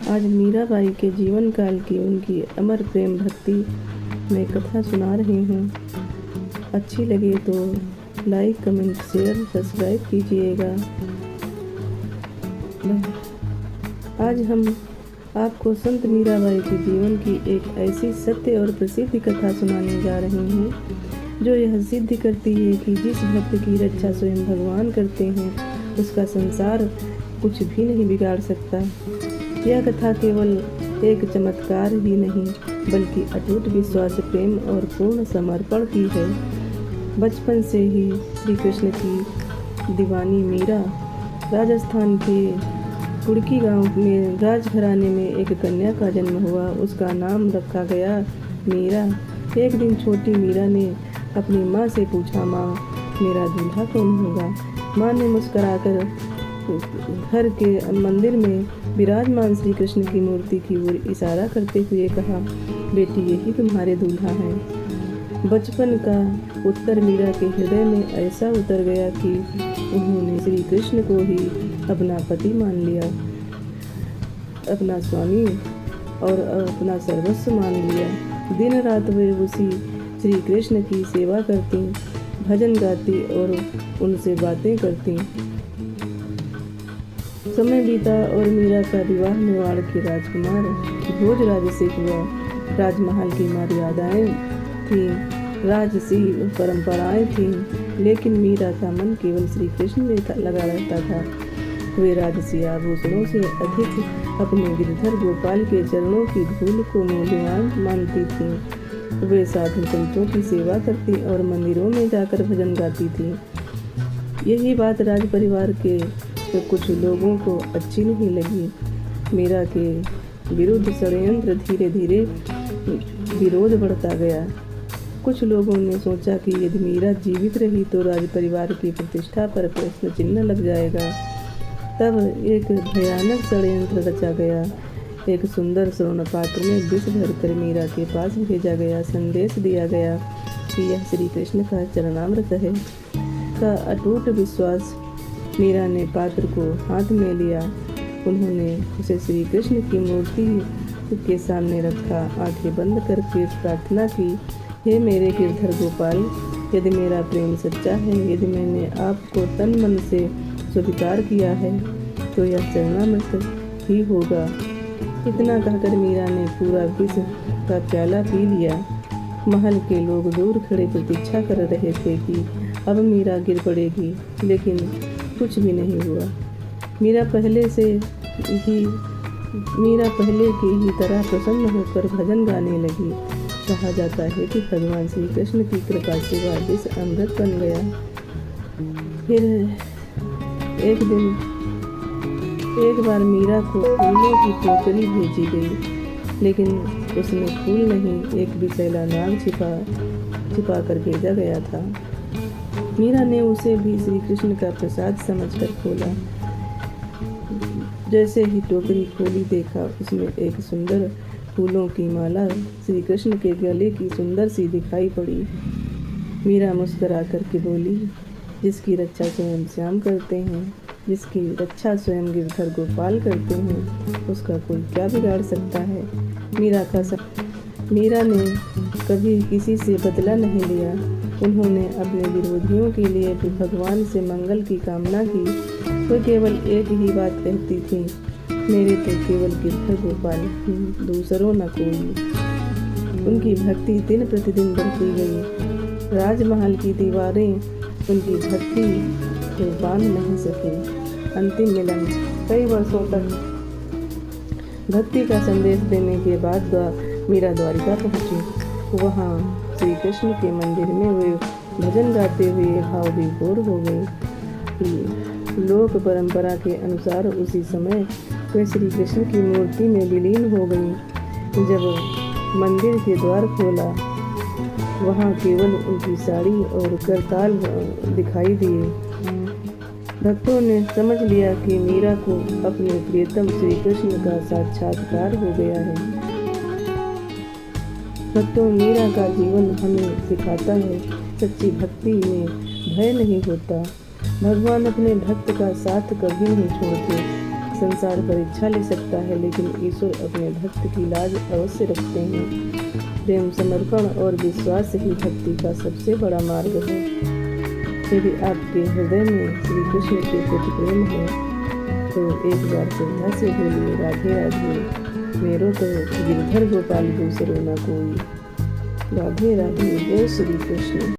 आज मीराबाई के जीवन काल की उनकी अमर प्रेम भक्ति में कथा सुना रही हूँ। अच्छी लगे तो लाइक, कमेंट, शेयर, सब्सक्राइब कीजिएगा। आज हम आपको संत मीराबाई के जीवन की एक ऐसी सत्य और प्रसिद्ध कथा सुनाने जा रहे हैं जो यह सिद्ध करती है कि जिस भक्त की रक्षा स्वयं भगवान करते हैं उसका संसार कुछ भी नहीं बिगाड़ सकता। यह कथा केवल एक चमत्कार ही नहीं बल्कि अटूट विश्वास, प्रेम और पूर्ण समर्पण की है। बचपन से ही श्री कृष्ण की दीवानी मीरा राजस्थान के कुड़की गांव में राजघराने में एक कन्या का जन्म हुआ। उसका नाम रखा गया मीरा। एक दिन छोटी मीरा ने अपनी माँ से पूछा, माँ मेरा दूल्हा कौन होगा? माँ ने मुस्कुराकर घर के मंदिर में विराजमान श्री कृष्ण की मूर्ति की ओर इशारा करते हुए कहा, बेटी यही तुम्हारे दूल्हा हैं। बचपन का उत्तर मीरा के हृदय में ऐसा उतर गया कि उन्होंने श्री कृष्ण को ही अपना पति मान लिया, अपना स्वामी और अपना सर्वस्व मान लिया। दिन रात वे उसी श्री कृष्ण की सेवा करती, भजन गाती और उनसे बातें करती। समय बीता और मीरा का विवाह मेवाड़ के राजकुमार भोजराज से हुआ। राजमहल की मर्यादाएं थीं, राजसी परंपराएं थीं, लेकिन मीरा का मन केवल श्री कृष्ण में लगा रहता था। वे राजसी आभूषणों से अधिक अपने गिरधर गोपाल के चरणों की धूल को मूल्यवान मानती थीं। वे साधु संतों की सेवा करती और मंदिरों में जाकर भजन गाती थीं। यही बात राज परिवार के कुछ लोगों को अच्छी नहीं लगी। मीरा के विरुद्ध षड्यंत्र धीरे धीरे विरोध बढ़ता गया। कुछ लोगों ने सोचा कि यदि मीरा जीवित रही तो राज परिवार की प्रतिष्ठा पर प्रश्न चिन्ह लग जाएगा। तब एक भयानक षड्यंत्र रचा गया। एक सुंदर स्वर्ण पात्र में विष भरकर मीरा के पास भेजा गया। संदेश दिया गया कि यह श्री कृष्ण का चरणामृत है। का अटूट विश्वास। मीरा ने पात्र को हाथ में लिया। उन्होंने उसे श्री कृष्ण की मूर्ति के सामने रखा। आंखें बंद करके प्रार्थना की, हे मेरे गिरधर गोपाल, यदि मेरा प्रेम सच्चा है, यदि मैंने आपको तन मन से स्वीकार किया है तो यह चरणामृत ही होगा। इतना कहकर मीरा ने पूरा विष का प्याला पी लिया। महल के लोग दूर खड़े प्रतीक्षा कर रहे थे कि अब मीरा गिर पड़ेगी, लेकिन कुछ भी नहीं हुआ। मीरा पहले की ही तरह प्रसन्न होकर भजन गाने लगी। कहा जाता है कि भगवान श्री कृष्ण की कृपा से वह विष अमृत बन गया। फिर एक बार मीरा को फूलों की टोकरी भेजी गई, लेकिन उसमें फूल नहीं, एक विषैला नाग छिपा कर भेजा गया था। मीरा ने उसे भी श्री कृष्ण का प्रसाद समझकर खोला। जैसे ही टोकरी खोली, देखा उसमें एक सुंदर फूलों की माला श्री कृष्ण के गले की सुंदर सी दिखाई पड़ी। मीरा मुस्कुरा करके बोली, जिसकी रक्षा स्वयं श्याम करते हैं, जिसकी रक्षा स्वयं गिरधर गोपाल करते हैं, उसका कोई क्या बिगाड़ सकता है। मीरा ने कभी किसी से बदला नहीं लिया। उन्होंने अपने विरोधियों के लिए भी भगवान से मंगल की कामना की। वो केवल एक ही बात कहती थी, मेरे तो केवल गिरधर गोपाल ही, दूसरों न कोई। उनकी भक्ति दिन प्रतिदिन बढ़ती गई। राजमहल की दीवारें उनकी भक्ति को बांध नहीं सकी। अंतिम मिलन। कई वर्षों तक भक्ति का संदेश देने के बाद मीरा द्वारिका पहुंची। वहाँ श्री कृष्ण के मंदिर में वे भजन गाते हुए भाव विभोर हो गए। लोक परंपरा के अनुसार उसी समय वे श्री कृष्ण की मूर्ति में विलीन हो गई। जब मंदिर के द्वार खोला, वहाँ केवल उनकी साड़ी और करताल दिखाई दिए। भक्तों ने समझ लिया कि मीरा को अपने प्रियतम श्री कृष्ण का साक्षात्कार हो गया है। भक्तों, मीरा का जीवन हमें सिखाता है, सच्ची भक्ति में भय नहीं होता। भगवान अपने भक्त का साथ कभी नहीं छोड़ते। संसार परीक्षा ले सकता है, लेकिन ईश्वर अपने भक्त की लाज अवश्य रखते हैं। प्रेम, समर्पण और विश्वास ही भक्ति का सबसे बड़ा मार्ग है। यदि आपके हृदय में श्री कृष्ण के प्रति प्रेम है तो एक बार श्रद्धा से बोलिए, राधे राधे मेरो तो गिरधर गोपाल दूसरो न कोई। राधे राधे, जय श्री कृष्ण।